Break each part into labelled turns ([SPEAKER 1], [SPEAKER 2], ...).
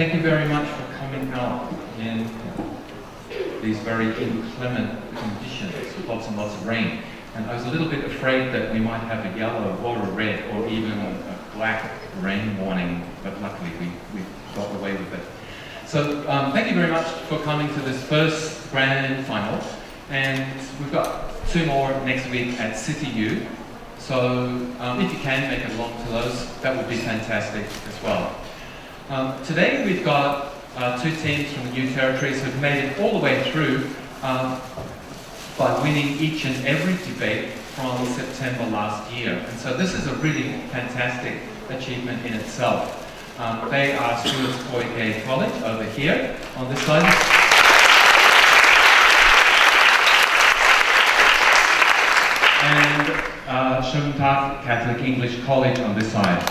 [SPEAKER 1] Thank you very much for coming out in these very inclement conditions, lots and lots of rain. And I was a little bit afraid that we might have a yellow or a red or even a black rain warning, but luckily we got away with it. So thank you very much for coming to this first grand final. And we've got 2 more next week at City U. So if you can make it along to those, that would be fantastic as well. Today we've got 2 teams from the new territories who've made it all the way through by winning each and every debate from September last year. And so this is a really fantastic achievement in itself. They are Stuart's Koike College over here on this side. And Shun Catholic English College on this side.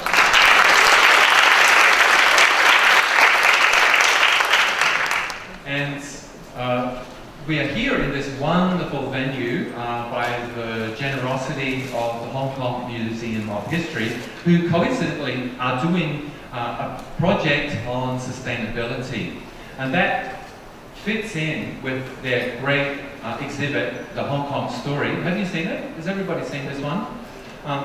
[SPEAKER 1] And we are here in this wonderful venue by the generosity of the Hong Kong Museum of History, who coincidentally are doing a project on sustainability. And that fits in with their great exhibit, The Hong Kong Story. Have you seen it? Has everybody seen this one?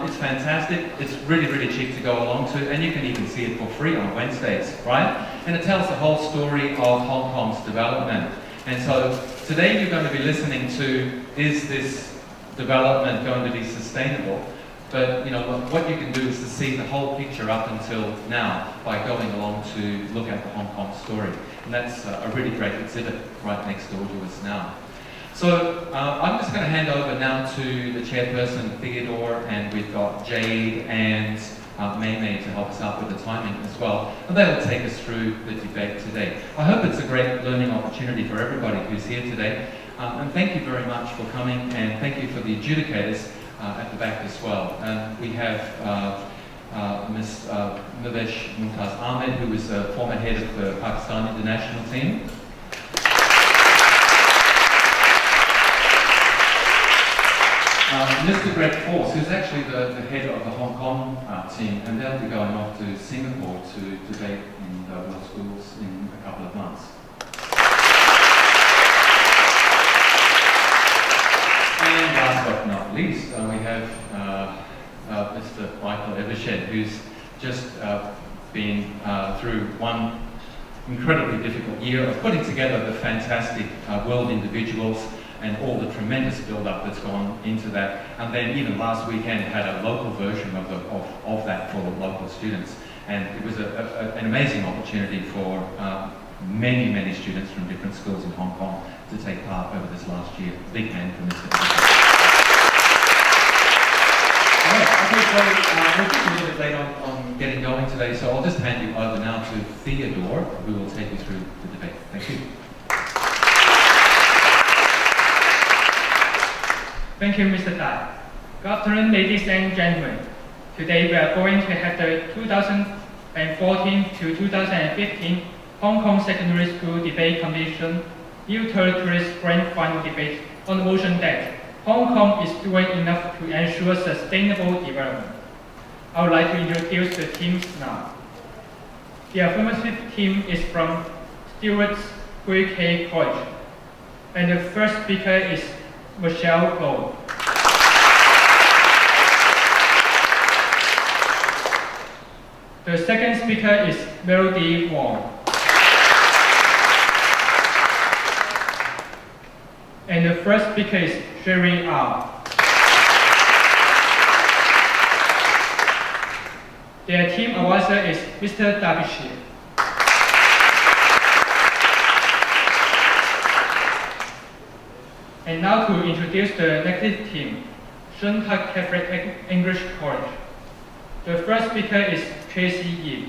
[SPEAKER 1] It's fantastic. It's really, really cheap to go along to, and you can even see it for free on Wednesdays, right? And it tells the whole story of Hong Kong's development. And so today you're going to be listening to, is this development going to be sustainable? But you know, what you can do is to see the whole picture up until now by going along to look at the Hong Kong story. And that's a really great exhibit right next door to us now. So I'm just going to hand over now to the chairperson, Theodore, and we've got Jade and Mei to help us out with the timing as well. And they will take us through the debate today. I hope it's a great learning opportunity for everybody who's here today. And thank you very much for coming, and thank you for the adjudicators at the back as well. And we have Ms. Nivesh Mumtaz Ahmed, who is a former head of the Pakistan international team. Mr. Greg Force, who's actually the head of the Hong Kong team, and they'll be going off to Singapore to debate in the world schools in a couple of months. And last but not least, we have Mr. Michael Evershed, who's just been through one incredibly difficult year of putting together the fantastic world individuals and all the tremendous build-up that's gone into that. And then even last weekend had a local version of that for local students. And it was an amazing opportunity for many, many students from different schools in Hong Kong to take part over this last year. Big hand for Mr. Okay, so we're just a little bit late on getting going today, so I'll just hand you over now to Theodore, who will take you through the debate. Thank you.
[SPEAKER 2] Thank you, Mr. Dai. Good afternoon, ladies and gentlemen. Today we are going to have the 2014 to 2015 Hong Kong Secondary School Debate Commission New Territories Grand Final Debate on the motion that Hong Kong is doing enough to ensure sustainable development. I would like to introduce the teams now. The affirmative team is from Stuart's Koike College, and the first speaker is Michelle Goh. The second speaker is Melody Wong. And the first speaker is Sherry R. Their team advisor is Mr. Derbyshire. And now to introduce the next team, Shun Catholic English College. The first speaker is Tracy Yi.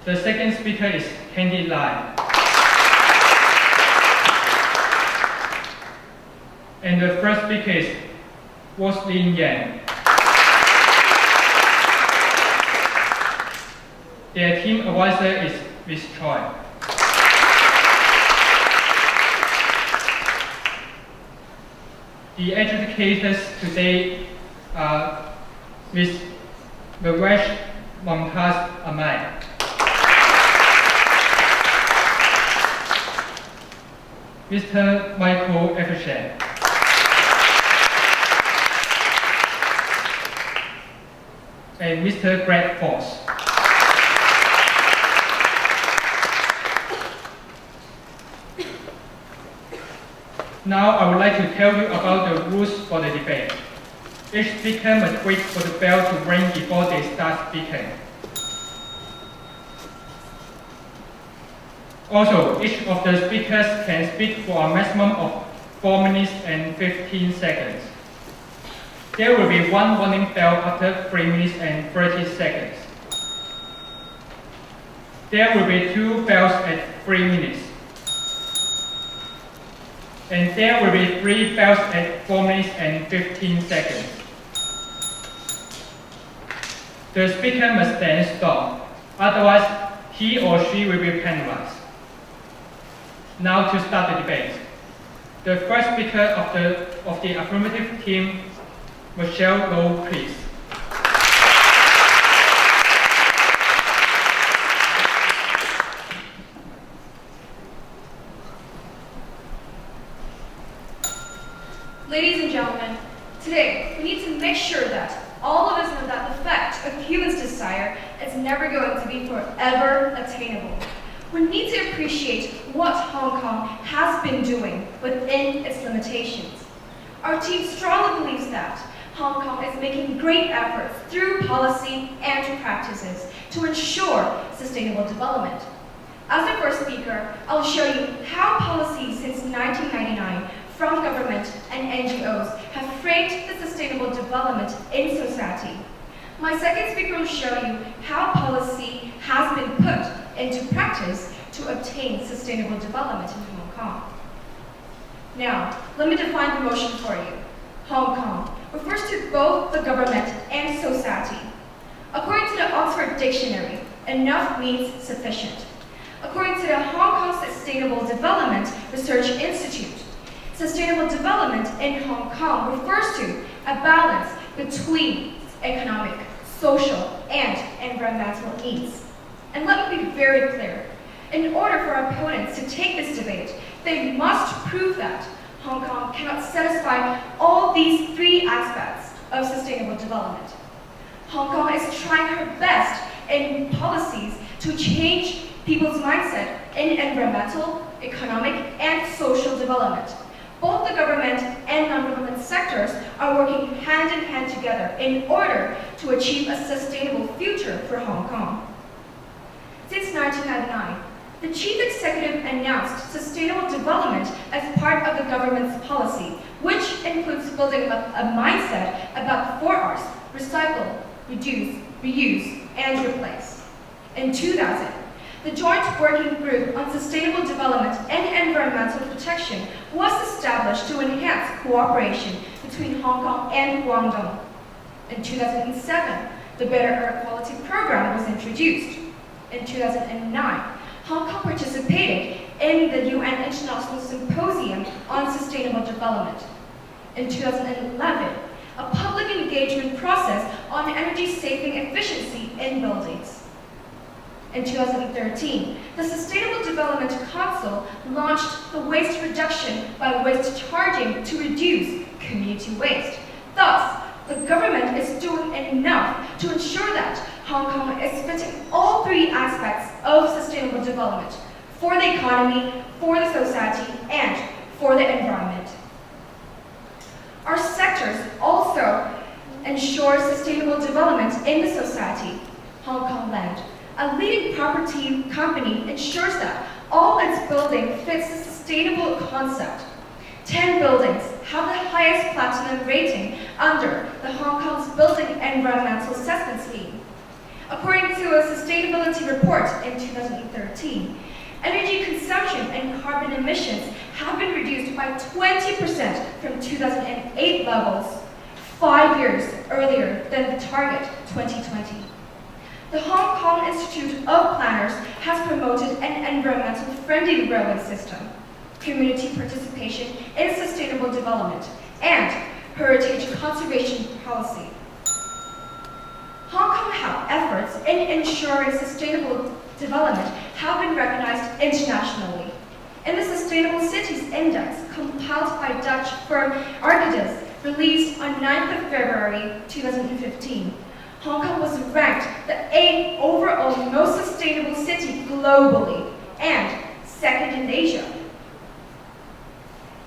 [SPEAKER 2] The second speaker is Candy Lai. And the first speaker is Roslyn Yang. Their team advisor is Ms. Choi. The educators today are Ms. Bawesh Mumtaz Ahmad. Mr. Michael Evershed. And Mr. Greg Foss. Now I would like to tell you about the rules for the debate. Each speaker must wait for the bell to ring before they start speaking. Also, each of the speakers can speak for a maximum of 4 minutes and 15 seconds. There will be one warning bell after 3 minutes and 30 seconds. There will be 2 bells at 3 minutes. And there will be 3 bells at 4 minutes and 15 seconds. The speaker must then stop, otherwise he or she will be penalized. Now to start the debate. The first speaker of the affirmative team, Michelle Lowe, please.
[SPEAKER 3] Ladies and gentlemen, today we need to make sure that all of us know that the fact of humans' desire is never going to be forever attainable. We need to appreciate what Hong Kong has been doing within its limitations. Our team strongly believes that Hong Kong is making great efforts through policy and practices to ensure sustainable development. As the first speaker, I'll show you how policies since 1999 from government and NGOs have framed the sustainable development in society. My second speaker will show you how policy has been put into practice to obtain sustainable development in Hong Kong. Now, let me define the motion for you. Hong Kong refers to both the government and society. According to the Oxford Dictionary, enough means sufficient. According to the Hong Kong Sustainable Development Research Institute, sustainable development in Hong Kong refers to a balance between economic, social, and environmental needs. And let me be very clear. In order for our opponents to take this debate, they must prove that Hong Kong cannot satisfy all these 3 aspects of sustainable development. Hong Kong is trying her best in policies to change people's mindset in environmental, economic, and social development. Both the government and non-government sectors are working hand in hand together in order to achieve a sustainable future for Hong Kong. Since 1999, the Chief Executive announced sustainable development as part of the government's policy, which includes building a mindset about the 4 Rs: recycle, reduce, reuse, and replace. In 2000, the Joint Working Group on Sustainable Development and Environmental Protection was established to enhance cooperation between Hong Kong and Guangdong. In 2007, the Better Air Quality Program was introduced. In 2009, Hong Kong participated in the UN International Symposium on Sustainable Development. In 2011, a public engagement process on energy saving efficiency in buildings. In 2013, the Sustainable Development Council launched the waste reduction by waste charging to reduce community waste. Thus, the government is doing enough to ensure that Hong Kong is fitting all 3 aspects of sustainable development for the economy, for the society, and for the environment. Our sectors also ensure sustainable development in the society. Hong Kong Land, a leading property company, ensures that all its buildings fits the sustainable concept. 10 buildings have the highest platinum rating under the Hong Kong's Building Environmental Assessment Scheme. According to a sustainability report in 2013, energy consumption and carbon emissions have been reduced by 20% from 2008 levels, 5 years earlier than the target 2020. The Hong Kong Institute of Planners has promoted an environmentally friendly railway system, community participation in sustainable development, and heritage conservation policy. Hong Kong efforts in ensuring sustainable development have been recognized internationally. In the Sustainable Cities Index, compiled by Dutch firm Arcadis, released on 9th of February 2015, Hong Kong was ranked the 8th overall most sustainable city globally and second in Asia.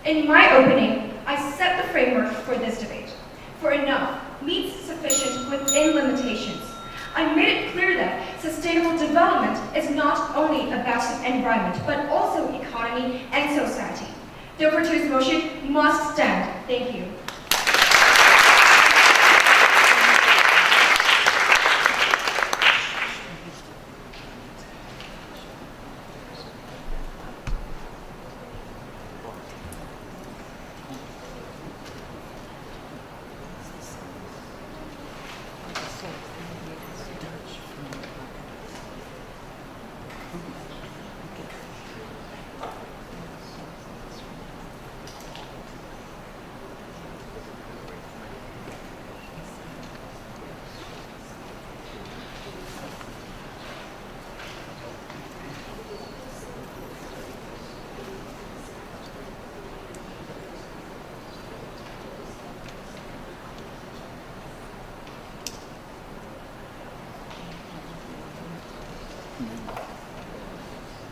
[SPEAKER 3] In my opening, I set the framework for this debate. For enough means sufficient within limitations. I made it clear that sustainable development is not only about the environment, but also economy and society. Therefore, today's motion must stand. Thank you.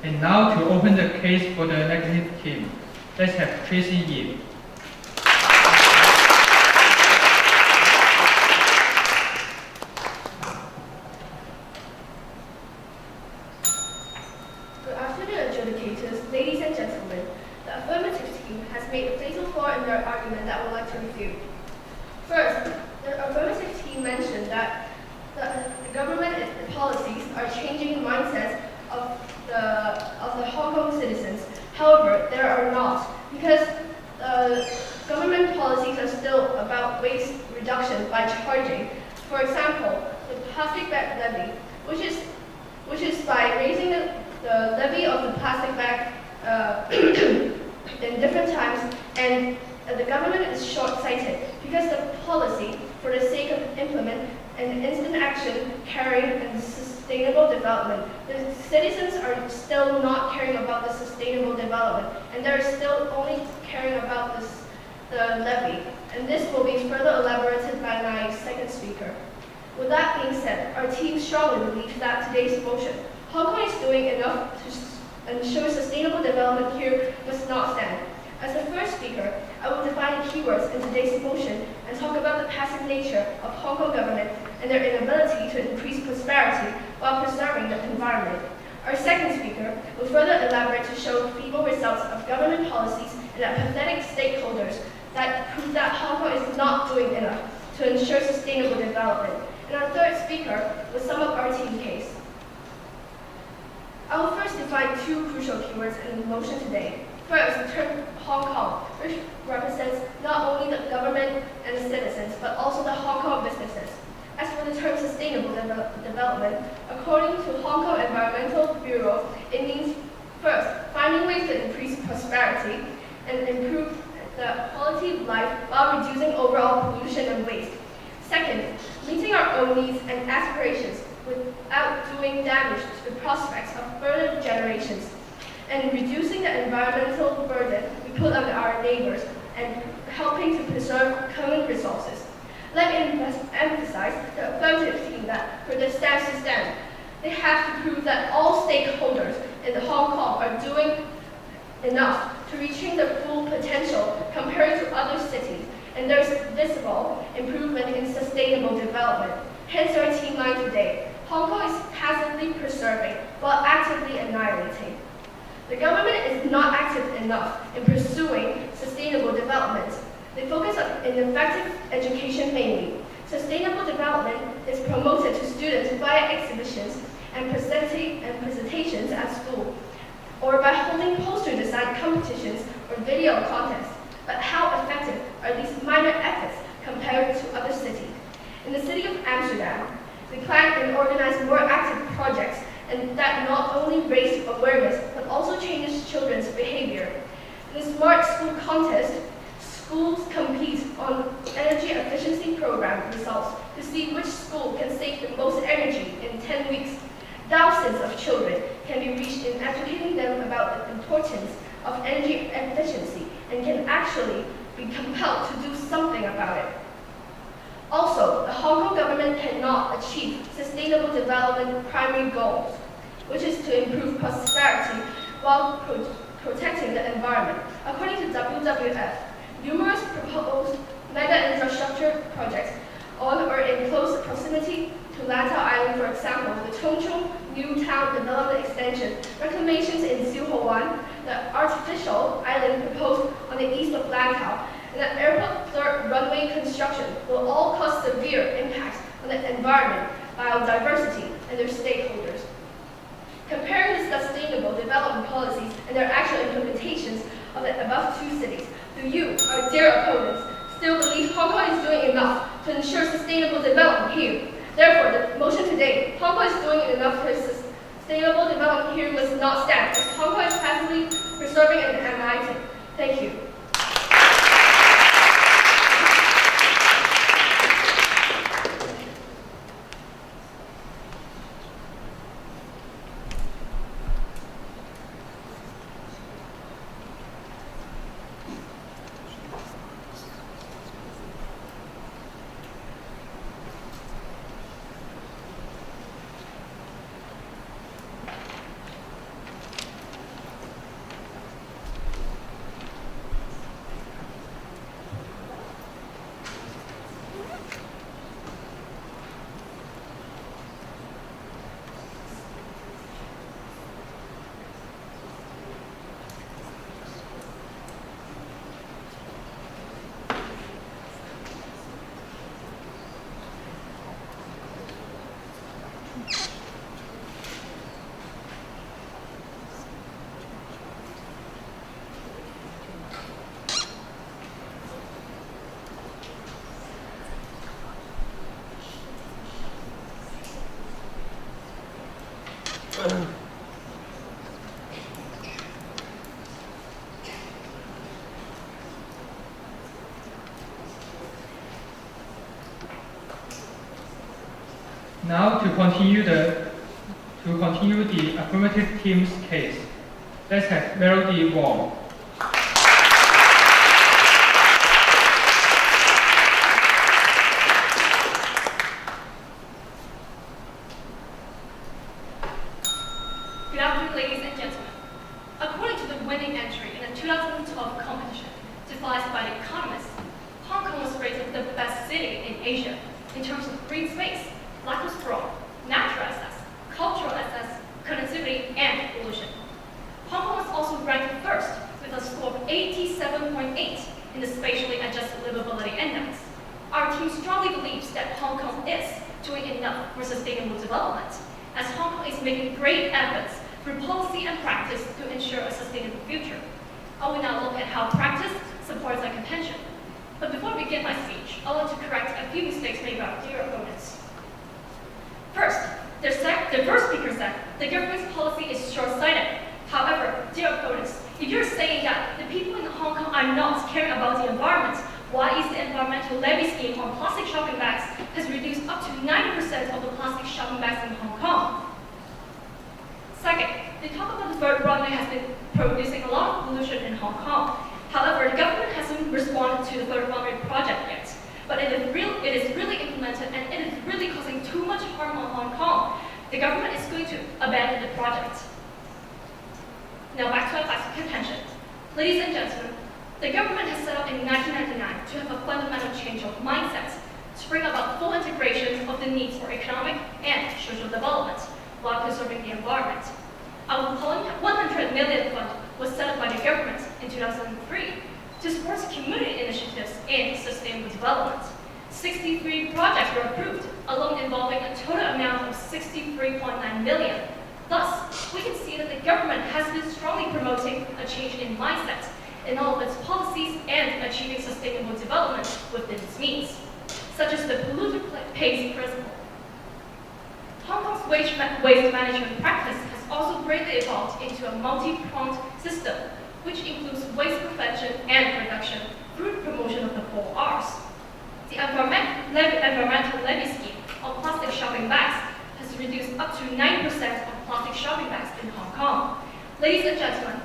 [SPEAKER 2] And now to open the case for the negative team, let's have Tracy Yip.
[SPEAKER 4] Good afternoon, adjudicators, ladies and gentlemen. The affirmative team has made a fatal flaw in their argument that I would like to refute. First, the affirmative team mentioned that the government policies are changing the mindsets of the Hong Kong citizens. However, there are not, because government policies are still about waste reduction by charging. For example, the plastic bag levy, which is by raising the levy of the plastic bag in different times, and the government is short-sighted because the policy, for the sake of implement and instant action, caring and sustainable development. The citizens are still not caring about the sustainable development, and they're still only caring about the levy. And this will be further elaborated by my second speaker. With that being said, our team strongly believes that today's motion, Hong Kong is doing enough to ensure sustainable development here, must not stand. As the first speaker, I will define the keywords in today's motion and talk about the passive nature of Hong Kong government and their inability to increase prosperity while preserving the environment. Our second speaker will further elaborate to show feeble results of government policies and apathetic stakeholders that prove that Hong Kong is not doing enough to ensure sustainable development. And our third speaker will sum up our team case. I will first define two crucial keywords in the motion today. First, the term Hong Kong, which represents not only the government and the citizens, but also the Hong Kong businesses. As for the term sustainable development, according to Hong Kong Environmental Bureau, it means first, finding ways to increase prosperity and improve the quality of life while reducing overall pollution and waste. Second, meeting our own needs and aspirations without doing damage to the prospects of further generations, and reducing the environmental burden we put on our neighbors and helping to preserve common resources. Let me emphasize the affirmative team that for the stance to stand, they have to prove that all stakeholders in the Hong Kong are doing enough to reaching the full potential compared to other cities, and there's visible improvement in sustainable development. Hence our team line today. Hong Kong is passively preserving while actively annihilating. The government is not active enough in pursuing sustainable development. They focus on effective education mainly. Sustainable development is promoted to students via exhibitions and presentations at school, or by holding poster design competitions or video contests. But how effective are these minor efforts compared to other cities? In the city of Amsterdam, they plan and organize more active projects and that not only raise awareness but also changes children's behavior. In the Smart School Contest, schools compete on energy efficiency program results to see which school can save the most energy 10 weeks. Thousands of children can be reached in educating them about the importance of energy efficiency and can actually be compelled to do something about it. Also, the Hong Kong government cannot achieve sustainable development primary goals, which is to improve prosperity while protecting the environment. According to WWF, numerous proposed mega infrastructure projects on or in close proximity to Lantau Island, for example, the Chung Chung New Town Development Extension, reclamations in Siu Ho Wan, the artificial island proposed on the east of Lantau, and the airport third runway construction will all cause severe impacts on the environment, biodiversity, and their stakeholders. Comparing the sustainable development policies and their actual implementations of the above two cities, do you, our dear opponents, still believe Hong Kong is doing enough to ensure sustainable development here? Therefore, the motion today, Hong Kong is doing enough for sustainable development here, must not stand, as Hong Kong is passively preserving and uniting. Thank you.
[SPEAKER 2] Now to continue the affirmative team's case, let's have Melody Wong.
[SPEAKER 5] Good afternoon, ladies and gentlemen. According to the winning entry in the 2012 competition devised by The Economist, Hong Kong was rated the best city in Asia in terms of green space, lack of sprawl, natural access, cultural access, connectivity, and pollution. Hong Kong was also ranked first with a score of 87.8 in the Spatially Adjusted Livability Index. Our team strongly believes that Hong Kong is doing enough for sustainable development, as Hong Kong is making great efforts through policy and practice to ensure a sustainable future. I will now look at how practice supports our contention. But before I begin my speech, I want to correct a few mistakes made by our dear opponents. First, the first speaker said the government's policy is short-sighted. However, dear opponents, if you're saying that the people in Hong Kong are not caring about the environment, why is the environmental levy scheme on plastic shopping bags has reduced up to 90% of the plastic shopping bags in Hong Kong? Second, they talk about the third runway has been producing a lot of pollution in Hong Kong. However, the government hasn't responded to the third runway project yet. But it is really implemented and it is really causing too much harm on Hong Kong. The government is going to abandon the project. Now back to our classic contention. Ladies and gentlemen, the government has set up in 1999 to have a fundamental change of mindset to bring about full integration of the needs for economic and social development while preserving the environment. Our 100 million fund was set up by the government in 2003 to support community initiatives in sustainable development. 63 projects were approved, alone involving a total amount of 63.9 million. Thus, we can see that the government has been strongly promoting a change in mindset in all of its policies and achieving sustainable development within its means, such as the polluter pays principle. Hong Kong's waste management practice has also greatly evolved into a multi-pronged system, which includes waste prevention and reduction through the promotion of the 4 Rs. The environmental levy scheme on plastic shopping bags has reduced up to 9% of plastic shopping bags in Hong Kong. Ladies and gentlemen,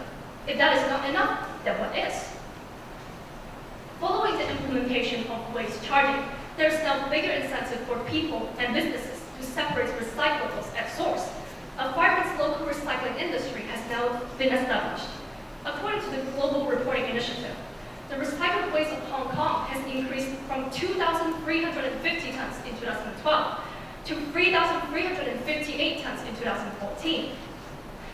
[SPEAKER 5] if that is not enough, then what is? Following the implementation of waste charging, there is now bigger incentive for people and businesses to separate recyclables at source. A vibrant local recycling industry has now been established. According to the Global Reporting Initiative, the recycled waste of Hong Kong has increased from 2,350 tons in 2012 to 3,358 tons in 2014.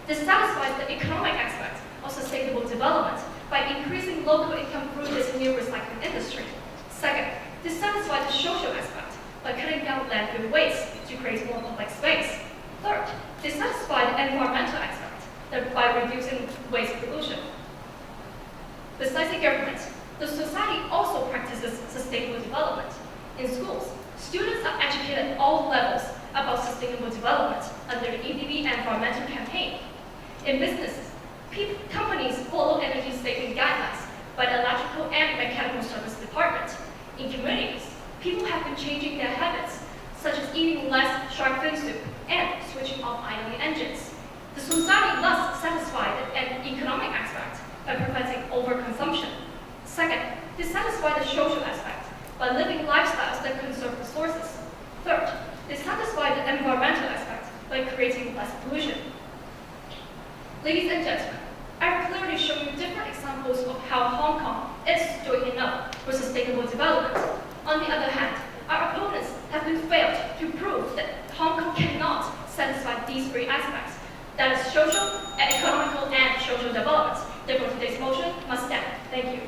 [SPEAKER 5] This satisfies the economic aspect of sustainable development by increasing local income through this new recycling industry. Second, this satisfies the social aspect by cutting down landfill waste to create more public space. Third, this satisfies the environmental aspect by reducing waste pollution. Besides the government, the society also practices sustainable development. In schools, students are educated at all levels about sustainable development under the EDB environmental campaign. In businesses, companies follow energy saving guidelines by the Electrical and Mechanical Service Department. In communities, people have been changing their habits, such as eating less shark fin soup and switching off idling engines. The society thus satisfies an economic aspect by preventing overconsumption. Second, this satisfies the social aspect by living lifestyles that conserve resources. Third, this satisfies the environmental aspect by creating less pollution. Ladies and gentlemen, I've clearly shown you different examples of how Hong Kong is doing enough for sustainable development. On the other hand, our opponents have been failed to prove that Hong Kong cannot satisfy these three aspects. That is social, economical, and social development. Therefore, today's motion must stand. Thank you.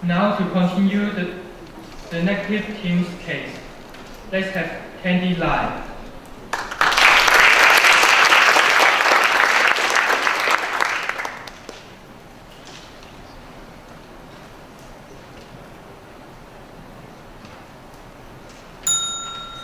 [SPEAKER 2] Now to continue the negative team's case, let's have Candy Lai.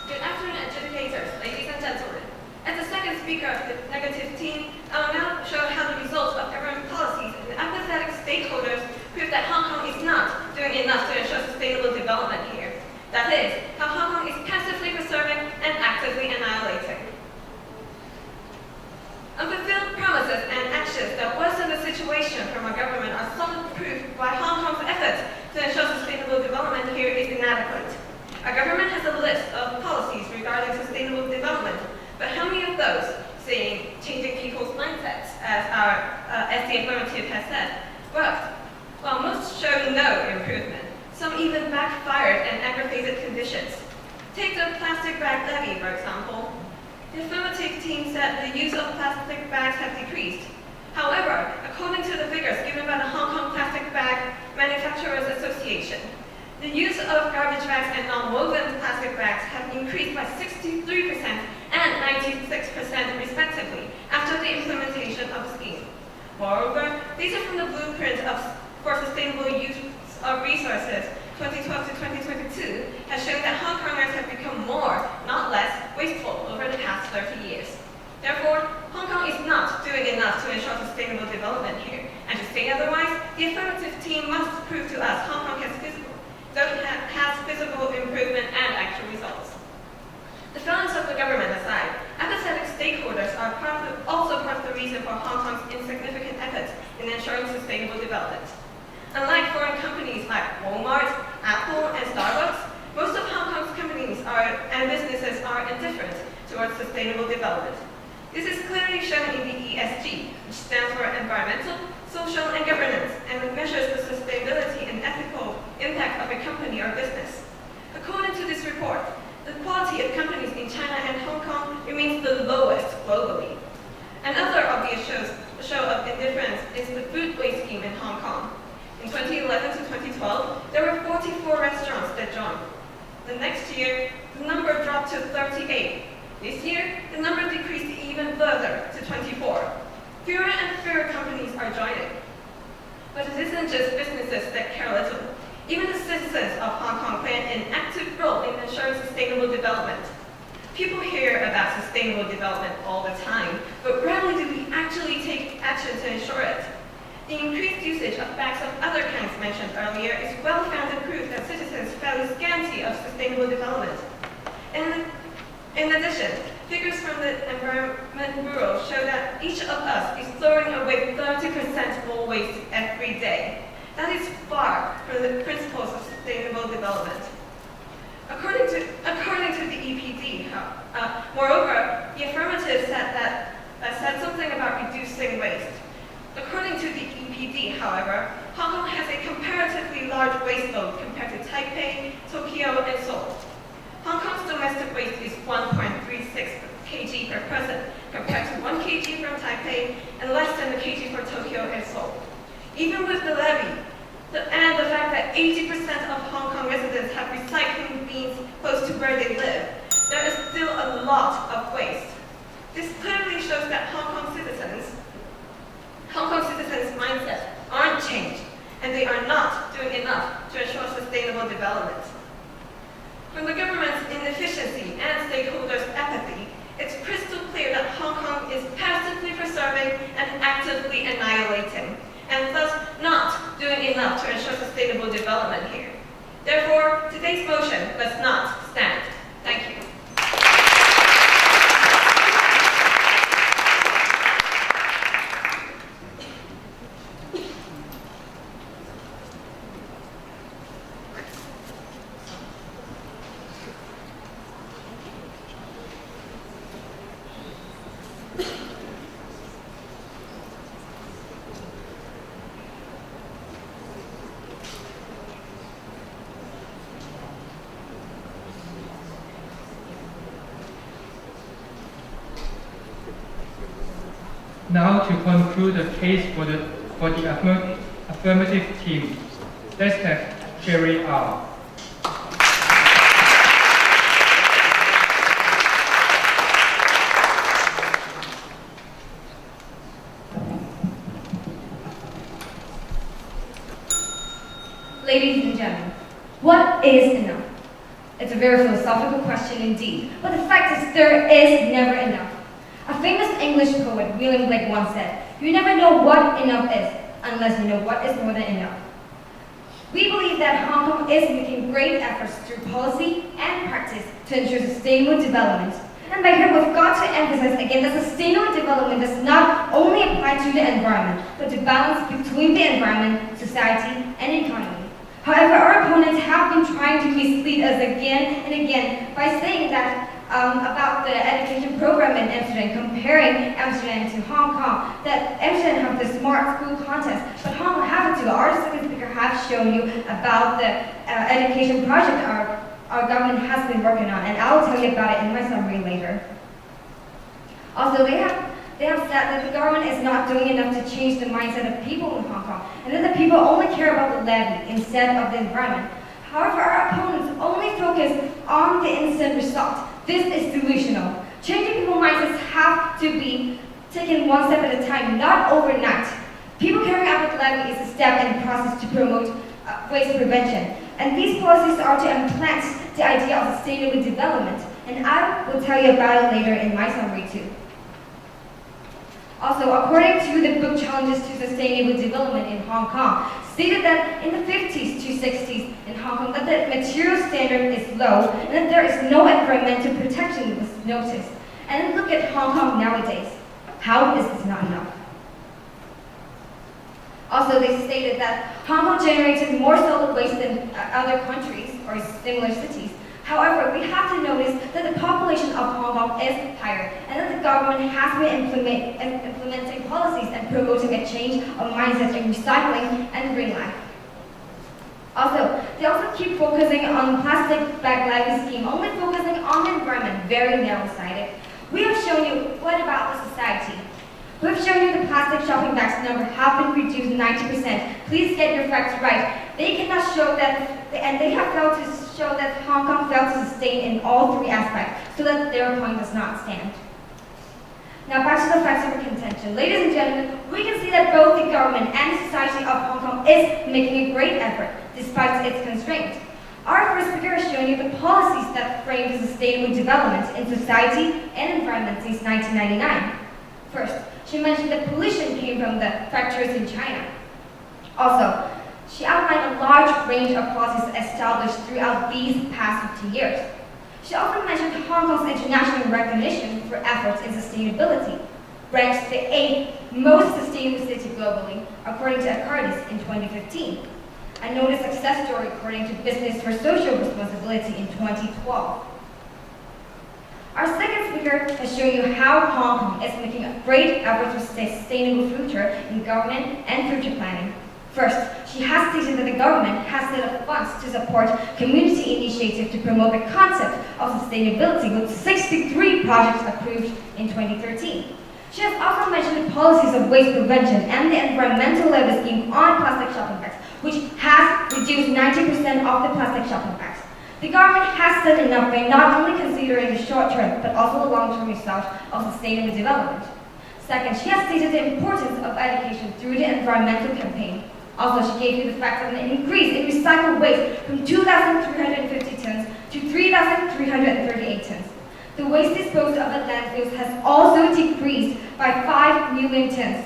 [SPEAKER 6] Good afternoon, adjudicators, ladies and gentlemen. As the second speaker of the negative team, I will now show how the results of government policies and empathetic stakeholders prove that Hong Kong is not doing enough to ensure sustainable development here. That is, how Hong Kong is passively preserving and actively annihilating. Unfulfilled promises and actions that worsen the situation from our government are solid proof why Hong Kong's efforts to ensure sustainable development here is inadequate. Our government has a list of policies regarding sustainable development, but how many of those, saying changing people's mindsets, as the affirmative has said, worked? Well, most show no improvement. Some even backfired and aggravated conditions. Take the plastic bag levy, for example. The affirmative team said the use of plastic bags have decreased. However, according to the figures given by the Hong Kong Plastic Bag Manufacturers Association, the use of garbage bags and non-woven plastic bags have increased by 63% and 96% respectively after the implementation of the scheme. Moreover, these are from the blueprint for sustainable use of resources 2012 to 2022 has shown that Hong Kongers have become more, not less, wasteful over the past 30 years. Therefore, Hong Kong is not doing enough to ensure sustainable development here. And to say otherwise, the affirmative team must prove to us Hong Kong has visible improvement and actual results. The failings of the government aside, apathetic stakeholders are also part of the reason for Hong Kong's insignificant efforts in ensuring sustainable development. Unlike foreign companies like Walmart, Apple, and Starbucks, most of Hong Kong's companies and businesses are indifferent towards sustainable development. This is clearly shown in the ESG, which stands for environmental, social, and governance, and measures the sustainability and ethical impact of a company or business. According to this report, the quality of companies in China and Hong Kong remains the lowest globally. Another obvious show of indifference is the food waste scheme in Hong Kong. In 2011 to 2012, there were 44 restaurants that joined. The next year, the number dropped to 38. This year, the number decreased even further to 24. Fewer and fewer companies are joining. But it isn't just businesses that care little. Even the citizens of Hong Kong play an active role in ensuring sustainable development. People hear about sustainable development all the time, but rarely do we actually take action to ensure it. The increased usage of bags of other kinds mentioned earlier is well-founded proof that citizens value scarcity of sustainable development. In addition, figures from the Environment Bureau show that each of us is throwing away 30% more waste every day. That is far from the principles of sustainable development. According to the EPD, moreover, the affirmative said something about reducing waste. According to the EPD, however, Hong Kong has a comparatively large waste load compared to Taipei, Tokyo, and Seoul. Hong Kong's domestic waste is 1.36 kg per person, compared to 1 kg from Taipei and less than a kg for Tokyo and Seoul. Even with the levy, and the fact that 80% of Hong Kong residents have recycling bins close to where they live, there is still a lot of waste. This clearly shows that Hong Kong citizens' mindsets aren't changed, and they are not doing enough to ensure sustainable development. From the government's inefficiency and stakeholders' apathy, it's crystal clear that Hong Kong is passively preserving and actively annihilating, and thus not doing enough to ensure sustainable development here. Therefore, today's motion must not stand. Thank you.
[SPEAKER 2] Now to conclude the case for the affirmative team, let's have Jerry R.
[SPEAKER 3] Ladies and gentlemen, what is enough? It's a very philosophical question indeed, but the fact is there is never enough. A famous English poet, William Blake, once said, "You never know what enough is, unless you know what is more than enough." We believe that Hong Kong is making great efforts through policy and practice to ensure sustainable development. And by here, we've got to emphasize again that sustainable development does not only apply to the environment, but to balance between the environment, society, and economy. However, our opponents have been trying to mislead us again and again by saying that about the education program in Amsterdam, comparing Amsterdam to Hong Kong, that Amsterdam have the smart school contest, but Hong Kong have it too. Our second speaker has shown you about the education project our government has been working on, and I will tell you about it in my summary later. Also, they have said that the government is not doing enough to change the mindset of people in Hong Kong, and that the people only care about the levy instead of the environment. However, our opponents only focus on the instant result. This is delusional. Changing people's mindsets have to be taken one step at a time, not overnight. People caring about the levy is a step in the process to promote waste prevention. And these policies are to implant the idea of sustainable development. And I will tell you about it later in my summary too. Also, according to the book Challenges to Sustainable Development in Hong Kong, stated that in the 50s to 60s in Hong Kong that the material standard is low and that there is no environmental protection was noticed. And then look at Hong Kong nowadays. How is this not enough? Also, they stated that Hong Kong generated more solid waste than other countries or similar cities. However, we have to notice that the population of Hong Kong is higher and that the government has been implementing policies and promoting a change of mindset in recycling and green life. Also, they also keep focusing on plastic bag levy scheme, only focusing on the environment, very narrow-sighted. We have shown you what about the society.
[SPEAKER 7] We've shown you the plastic shopping bags number have been reduced 90%. Please get your facts right. They cannot show that, and they have failed to show that Hong Kong failed to sustain in all three aspects, so that their point does not stand. Now back to the facts of our contention. Ladies and gentlemen, we can see that both the government and the society of Hong Kong is making a great effort, despite its constraints. Our first speaker has shown you the policies that frame the sustainable development in society and environment since 1999. First, she mentioned that pollution came from the factories in China. Also, she outlined a large range of policies established throughout these past 50 years. She also mentioned Hong Kong's international recognition for efforts in sustainability, ranked the 8th most sustainable city globally, according to HKSSDC in 2015, and known as success story according to Business for Social Responsibility in 2012. Our second speaker has shown you how Hong Kong is making a great effort for sustainable future in government and future planning. First, she has stated that the government has set up funds to support community initiatives to promote the concept of sustainability with 63 projects approved in 2013. She has also mentioned the policies of waste prevention and the environmental levy scheme on plastic shopping bags, which has reduced 90% of the plastic shopping bags. The government has done enough by not only considering the short term, but also the long term result of sustainable development. Second, she has stated the importance of education through the environmental campaign. Also, she gave you the fact of an increase in recycled waste from 2,350 tons to 3,338 tons. The waste disposed of at landfills has also decreased by 5 million tons.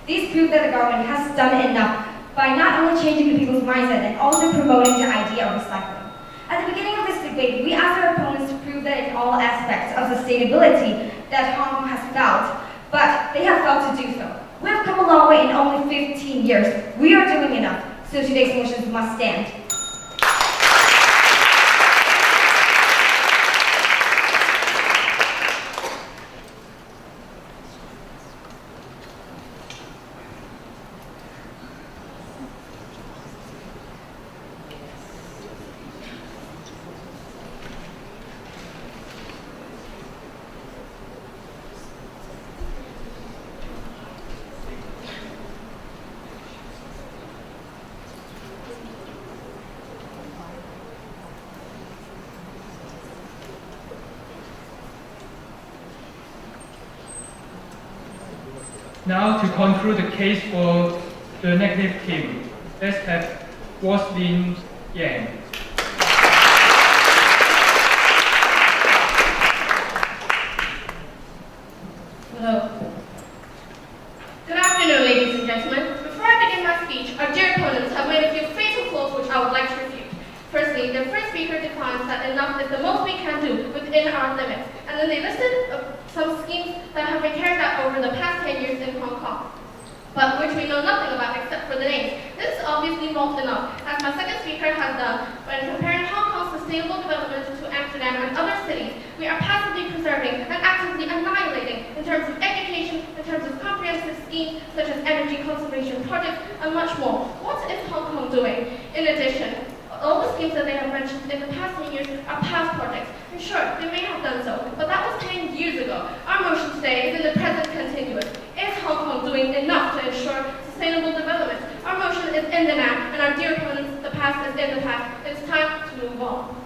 [SPEAKER 7] These prove that the government has done enough by not only changing the people's mindset and also promoting the idea of recycling. At the beginning of this debate, we asked our opponents to prove that in all aspects of sustainability that Hong Kong has failed, but they have failed to do so. We have come a long way in only 15 years. We are doing enough, so today's motions must stand.
[SPEAKER 2] Now to conclude the case for the negative team, let's have Waslin Yang.
[SPEAKER 4] Hello. Good afternoon, ladies and gentlemen. Before I begin my speech, our dear opponents have made a few fatal flaws which I would like to refute. Firstly, the first speaker defines that enough is the most we can do within our limits, and then they listed some schemes that have been carried out over the past 10 years in Hong Kong, but which we know nothing about except for the names. This is obviously not enough, as my second speaker has done. When comparing Hong Kong's sustainable development to Amsterdam and other cities, we are passively preserving and actively annihilating in terms of education, in terms of comprehensive schemes such as energy conservation projects, and much more. What is Hong Kong doing? In addition, all the schemes that they have mentioned in the past 10 years are past projects. And sure, they may have done so, but that was 10 years ago. Our motion today is in the present continuous. Is Hong Kong doing enough to ensure sustainable development? Our motion is in the now, and our dear opponents, the past is in the past. It's time to move on.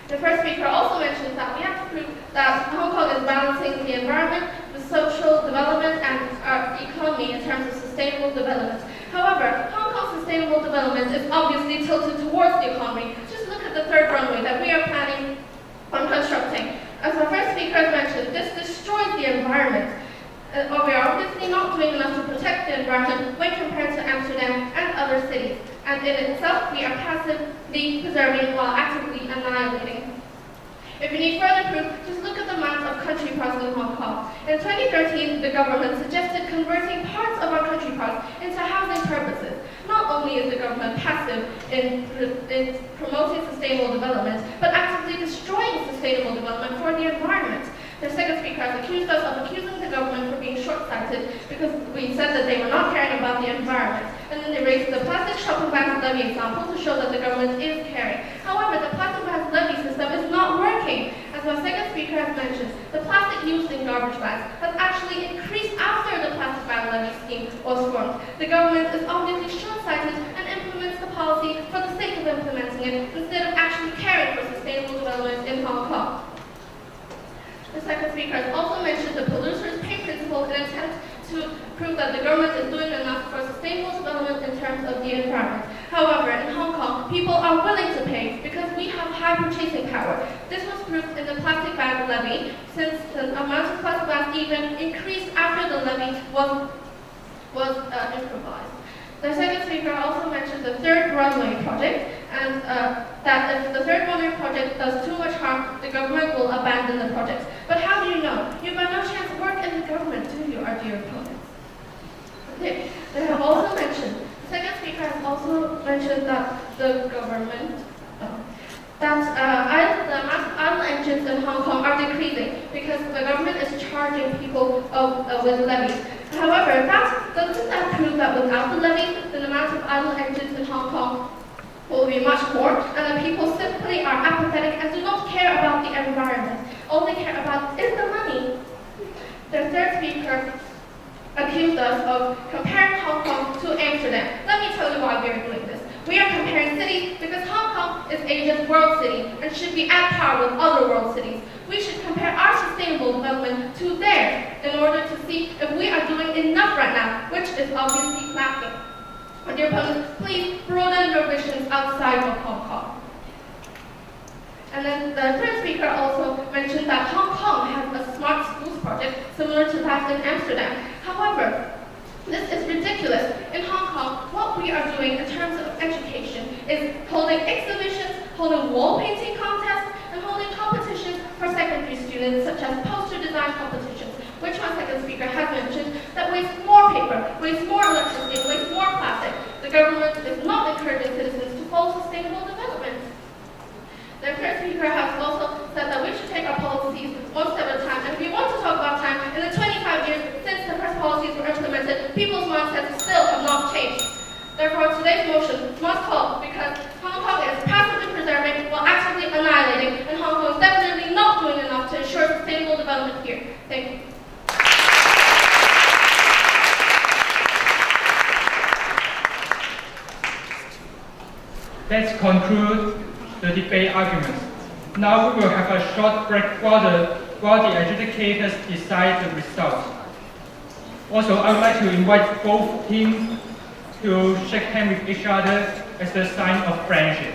[SPEAKER 4] The first speaker also mentioned that we have to prove that Hong Kong is balancing the environment with social development and our economy in terms of sustainable development. However, Hong Kong's sustainable development is obviously tilted towards the economy. Just look at the third runway that we are planning on constructing. As our first speaker has mentioned, this destroys the environment. But we are obviously not doing enough to protect the environment when compared to Amsterdam and other cities. And in itself, we are passively preserving while actively annihilating. If you need further proof, just look at the amount of country parks in Hong Kong. In 2013, the government suggested converting parts of our country parks into housing purposes. Not only is the government passive in promoting sustainable development, but actively destroying sustainable development for the environment. The second speaker has accused us of accusing the government for being short-sighted because we said that they were not caring about the environment. And then they raised the plastic shopping bags levy example to show that the government is caring. However, the plastic bags levy system is not working. As my second speaker has mentioned, the plastic used in garbage bags has actually increased after the scheme was formed. The government is obviously short-sighted and implements the policy for the sake of implementing it instead of actually caring for sustainable development in Hong Kong. The second speaker has also mentioned the polluters pay principle in an attempt to prove that the government is doing enough for sustainable development in terms of the environment. However, in Hong Kong, people are willing to pay because we have high purchasing power. This was proved in the plastic bag levy, since the amount of plastic bags even increased after the levy was improvised. The second speaker also mentioned the third runway project, and that if the third runway project does too much harm, the government will abandon the project. But how do you know? You by no chance work in the government, do you, our dear opponents? Okay, they have also mentioned, the second speaker has also mentioned that the government, the amount of idle engines in Hong Kong are decreasing because the government is charging people with levies. However, doesn't that prove that without the levy, the amount of idle engines in Hong Kong will be much more, and the people simply are apathetic and do not care about the environment. All they care about is the money. The third speaker accused us of comparing Hong Kong to Amsterdam. Let me tell you why we are doing this. We are comparing cities because Hong Kong is Asia's world city and should be at par with other world cities. We should compare our sustainable development to theirs in order to see if we are doing enough right now, which is obviously lacking. My dear opponents, please broaden your visions outside of Hong Kong. And then the third speaker also mentioned that Hong Kong has a smart schools project similar to that in Amsterdam. However, this is ridiculous. In Hong Kong, what we are doing in terms of education is holding exhibitions, holding wall painting contests, and holding competitions for secondary students, such as poster design competitions, which my second speaker has mentioned, that waste more paper, waste more electricity, and waste more plastic. The government is not encouraging citizens to follow sustainable development. The third speaker has also said that we should take our policies one step at a time, and if we want to talk about time, in the 25 years since the first policies were implemented, people's mindsets still have not changed. Therefore, today's motion must fall because Hong Kong is passively preserving while actively annihilating, and Hong Kong is definitely not doing enough to ensure sustainable development here. Thank you.
[SPEAKER 2] Let's conclude the debate arguments. Now we will have a short break while the adjudicators decide the results. Also, I would like to invite both teams to shake hands with each other as a sign of friendship.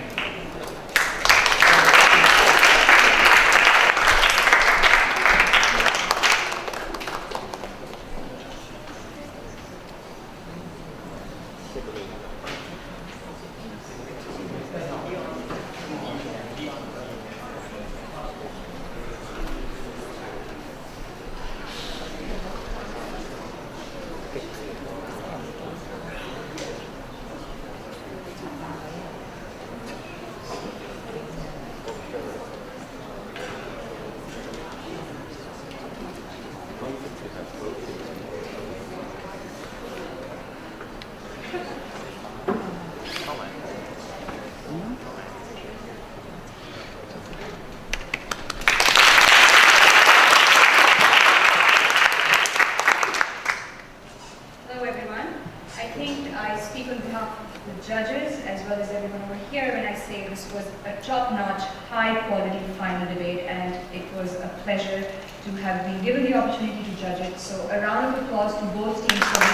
[SPEAKER 8] Hello everyone. I think I speak on behalf of the judges as well as everyone over here when I say this was a top-notch, high-quality final debate, and it was a pleasure to have been given the opportunity to judge it. So a round of applause to both teams for being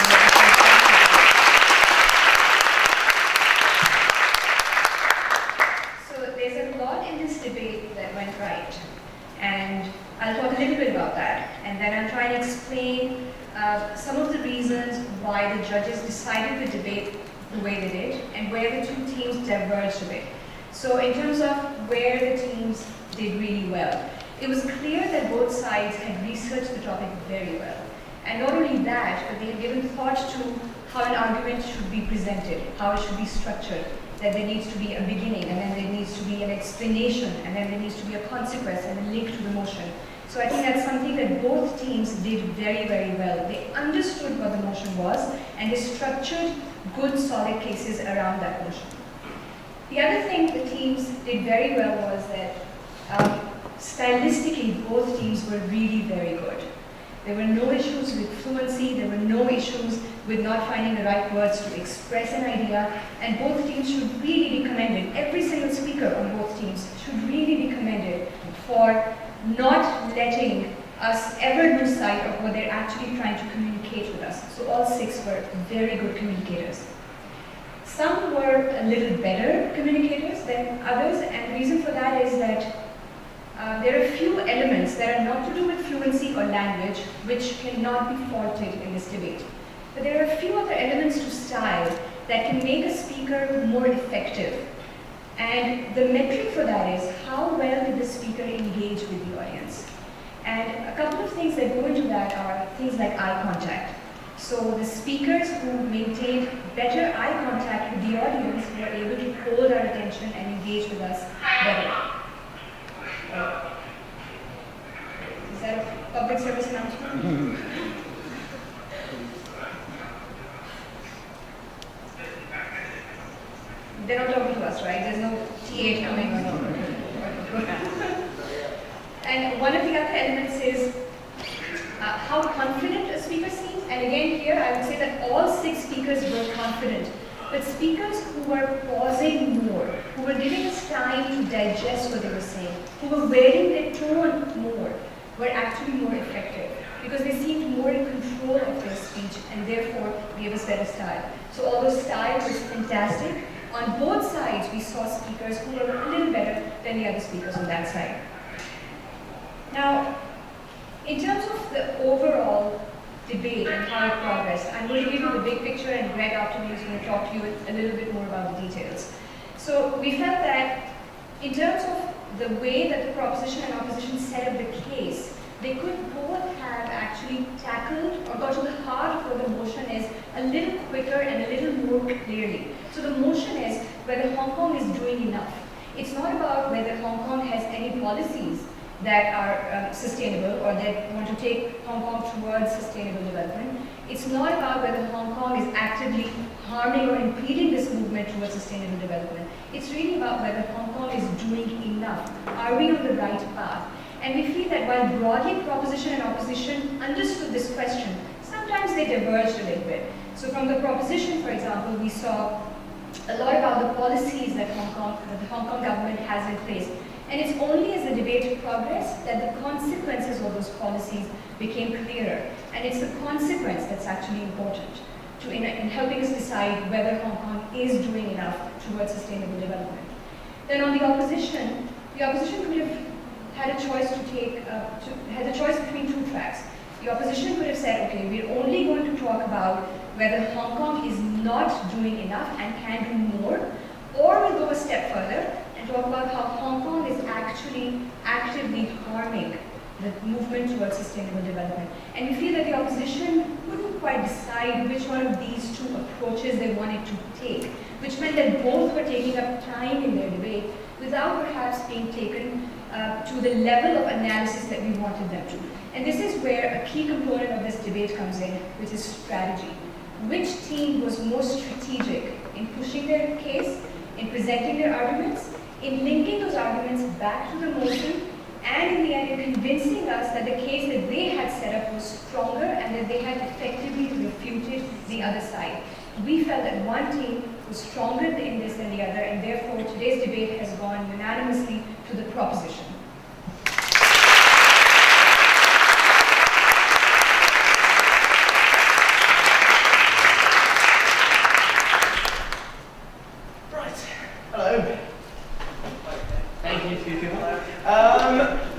[SPEAKER 8] So there's a lot in this debate that went right, and I'll talk a little bit about that, and then I'll try and explain some of the reasons why the judges decided the debate the way they did, and where the two teams diverged a bit. So in terms of where the teams did really well, it was clear that both sides had researched the topic very well. And not only that, but they had given thought to how an argument should be presented, how it should be structured, that there needs to be a beginning, and then there needs to be an explanation, and then there needs to be a consequence and a link to the motion. So I think that's something that both teams did very, very well. They understood what the motion was, and they structured good, solid cases around that motion. The other thing the teams did very well was that stylistically, both teams were really very good. There were no issues with fluency, there were no issues with not finding the right words to express an idea, and both teams should really be commended. Every single speaker on both teams should really be commended for not letting us ever lose sight of what they're actually trying to communicate with us. So all 6 were very good communicators. Some were a little better communicators than others, and the reason for that is that there are a few elements that are not to do with fluency or language which cannot be faulted in this debate. But there are a few other elements to style that can make a speaker more effective. And the metric for that is how well did the speaker engage with the audience. And a couple of things that go into that are things like eye contact. So the speakers who maintained better eye contact with the audience were able to hold our attention and engage with us better. Is that a public service announcement? They're not talking to us, right? There's no TA coming or no. And one of the other elements is how confident a speaker seems. And again here, I would say that all 6 speakers were confident. But speakers who were pausing more, who were giving us time to digest what they were saying, who were wearing their tone more, were actually more effective because they seemed more in control of their speech and therefore gave us better style. So although style was fantastic, on both sides we saw speakers who were a little better than the other speakers on that side. Now, in terms of the overall debate and how it progressed, I'm going to give you the big picture, and Greg after me is going to talk to you a little bit more about the details. So we felt that in terms of the way that the proposition and opposition set up the case, they could both have actually tackled or got to the heart of what the motion is a little quicker and a little more clearly. So the motion is whether Hong Kong is doing enough. It's not about whether Hong Kong has any policies that are sustainable or that want to take Hong Kong towards sustainable development. It's not about whether Hong Kong is actively harming or impeding this movement towards sustainable development. It's really about whether Hong Kong is doing enough. Are we on the right path? And we feel that while broadly proposition and opposition understood this question, sometimes they diverged a little bit. So from the proposition, for example, we saw a lot about the policies that the Hong Kong government has in place. And it's only as the debate progressed that the consequences of those policies became clearer. And it's the consequence that's actually important in helping us decide whether Hong Kong is doing enough towards sustainable development. Then on the opposition could have had a choice had a choice between 2 tracks. The opposition could have said, okay, we're only going to talk about whether Hong Kong is not doing enough and can do more, or we'll go a step further and talk about how Hong Kong is actually actively harming the movement towards sustainable development. And we feel that the opposition couldn't quite decide which one of these 2 approaches they wanted to take, which meant that both were taking up time in their debate without perhaps being taken to the level of analysis that we wanted them to. And this is where a key component of this debate comes in, which is strategy. Which team was more strategic in pushing their case, in presenting their arguments, in linking those arguments back to the motion, and in the end in convincing us that the case that they had set up was stronger and that they had effectively refuted the other side. We felt that one team was stronger in this than the other, and therefore today's debate has gone unanimously to the proposition.
[SPEAKER 9] Right. Hello. Thank you, two people.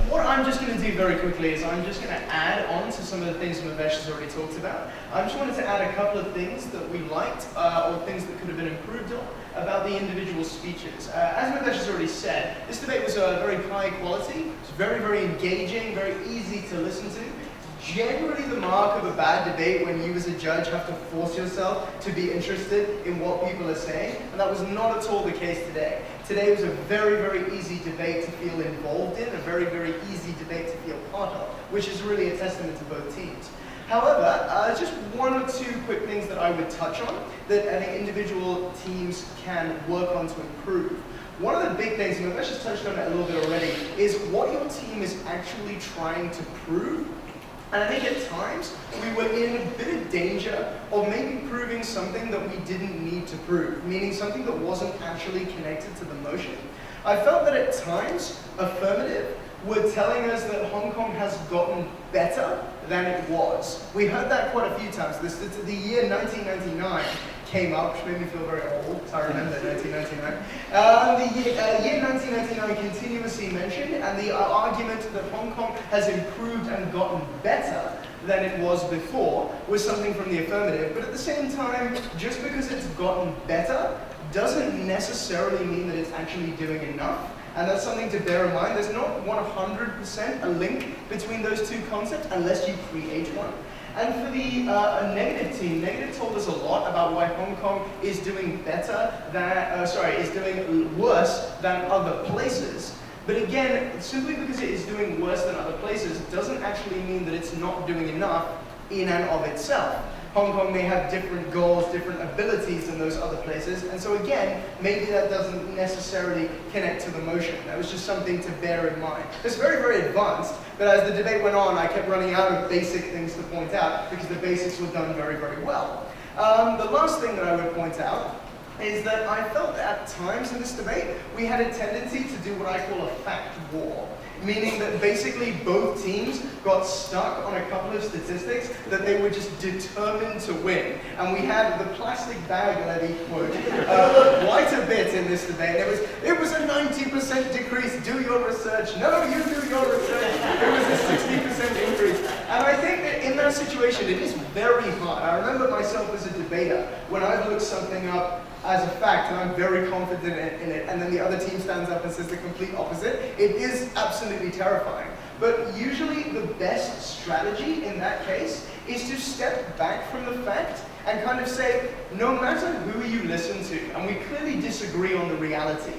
[SPEAKER 9] What I'm just going to do very quickly is I'm just going to add on to some of the things Mavesh has already talked about. I just wanted to add a couple of things that we liked, or things that could have been improved on, about the individual speeches. As Mavesh has already said, this debate was very high quality. It's very, very engaging, very easy to listen to. Generally the mark of a bad debate when you as a judge have to force yourself to be interested in what people are saying, and that was not at all the case today. Today was a very, very easy debate to feel involved in, a very, very easy debate to feel part of, which is really a testament to both teams. However, just 1 or 2 quick things that I would touch on that I think individual teams can work on to improve. One of the big things, and Mavesh has touched on it a little bit already, is what your team is actually trying to prove And I think at times we were in a bit of danger of maybe proving something that we didn't need to prove, meaning something that wasn't actually connected to the motion. I felt that at times, affirmative were telling us that Hong Kong has gotten better than it was. We heard that quite a few times. The year 1999 came up, which made me feel very old, because I remember 1999. The year 1999 continuously mentioned, and the argument that Hong Kong has improved and gotten better than it was before was something from the affirmative. But at the same time, just because it's gotten better doesn't necessarily mean that it's actually doing enough. And that's something to bear in mind. There's not 100% a link between those two concepts unless you create one. And for the negative team, negative told us a lot about why Hong Kong is doing is doing worse than other places. But again, simply because it is doing worse than other places doesn't actually mean that it's not doing enough in and of itself. Hong Kong may have different goals, different abilities than those other places, and so again, maybe that doesn't necessarily connect to the motion. That was just something to bear in mind. It's very, very advanced, but as the debate went on, I kept running out of basic things to point out because the basics were done very, very well. The last thing that I would point out is that I felt that at times in this debate, we had a tendency to do what I call a fact war. Meaning that basically both teams got stuck on a couple of statistics that they were just determined to win. And we had the plastic bag levy quote quite a bit in this debate. It was a 90% decrease, do your research. No, you do your research. It was a 60% increase. And I think that in that situation, it is very hard. I remember myself as a debater, when I've looked something up as a fact, and I'm very confident in it, and then the other team stands up and says the complete opposite, it is absolutely terrifying. But usually the best strategy in that case is to step back from the fact and kind of say, no matter who you listen to, and we clearly disagree on the reality,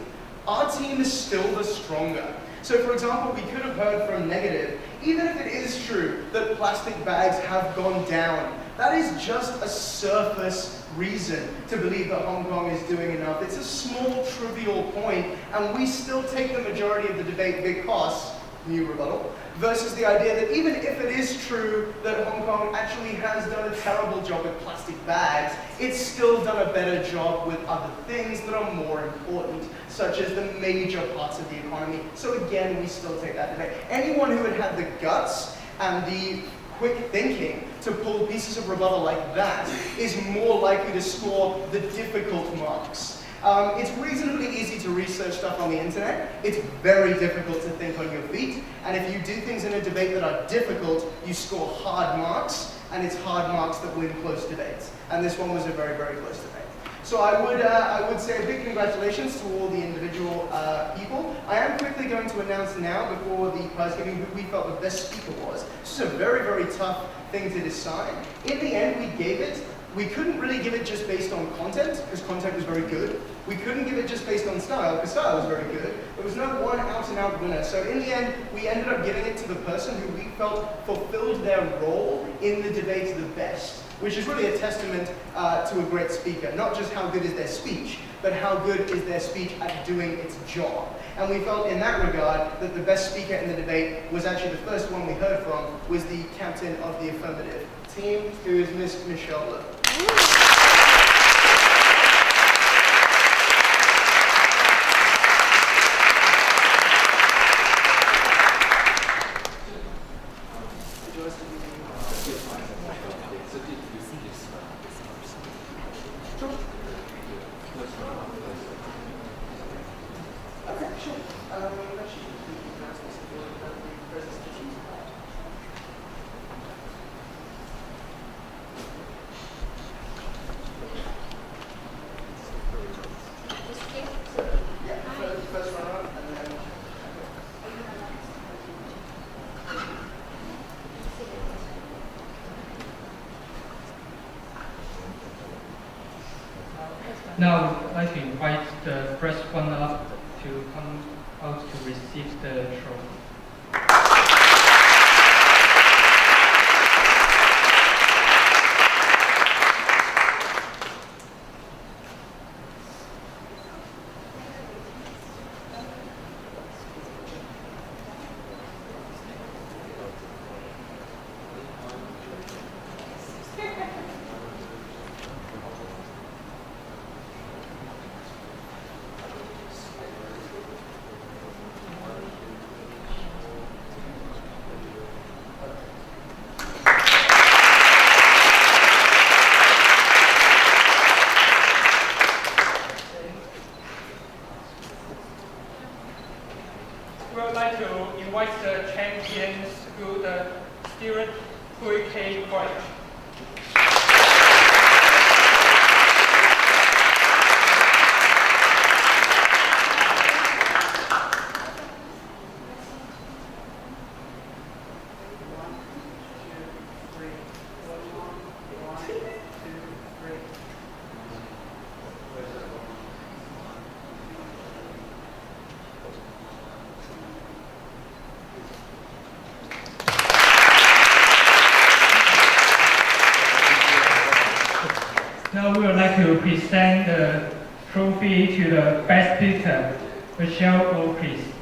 [SPEAKER 9] our team is still the stronger. So for example, we could have heard from negative, even if it is true that plastic bags have gone down, that is just a surface reason to believe that Hong Kong is doing enough. It's a small, trivial point, and we still take the majority of the debate because, new rebuttal, versus the idea that even if it is true that Hong Kong actually has done a terrible job with plastic bags, it's still done a better job with other things that are more important, such as the major parts of the economy. So again, we still take that debate. Anyone who had had the guts and the quick thinking to pull pieces of rebuttal like that is more likely to score the difficult marks. It's reasonably easy to research stuff on the internet. It's very difficult to think on your feet. And if you do things in a debate that are difficult, you score hard marks, and it's hard marks that win close debates. And this one was a very, very close debate. So I would say a big congratulations to all the individual people. I am quickly going to announce now, before the prize giving, who we felt the best speaker was. This is a very, very tough thing to decide. In the end, we couldn't really give it just based on content, because content was very good. We couldn't give it just based on style, because style was very good. There was no one out-and-out winner. So in the end, we ended up giving it to the person who we felt fulfilled their role in the debate the best, which is really a testament to a great speaker. Not just how good is their speech, but how good is their speech at doing its job. And we felt in that regard that the best speaker in the debate was actually the first one we heard from, was the captain of the affirmative team, who is Miss Michelle Lowe.
[SPEAKER 2] Now, I'd like to invite the first one up to come out to receive the trophy. we would like to invite the champion school, the student Hui Choir. Now we would like to present the trophy to the best speaker, Michelle O, please.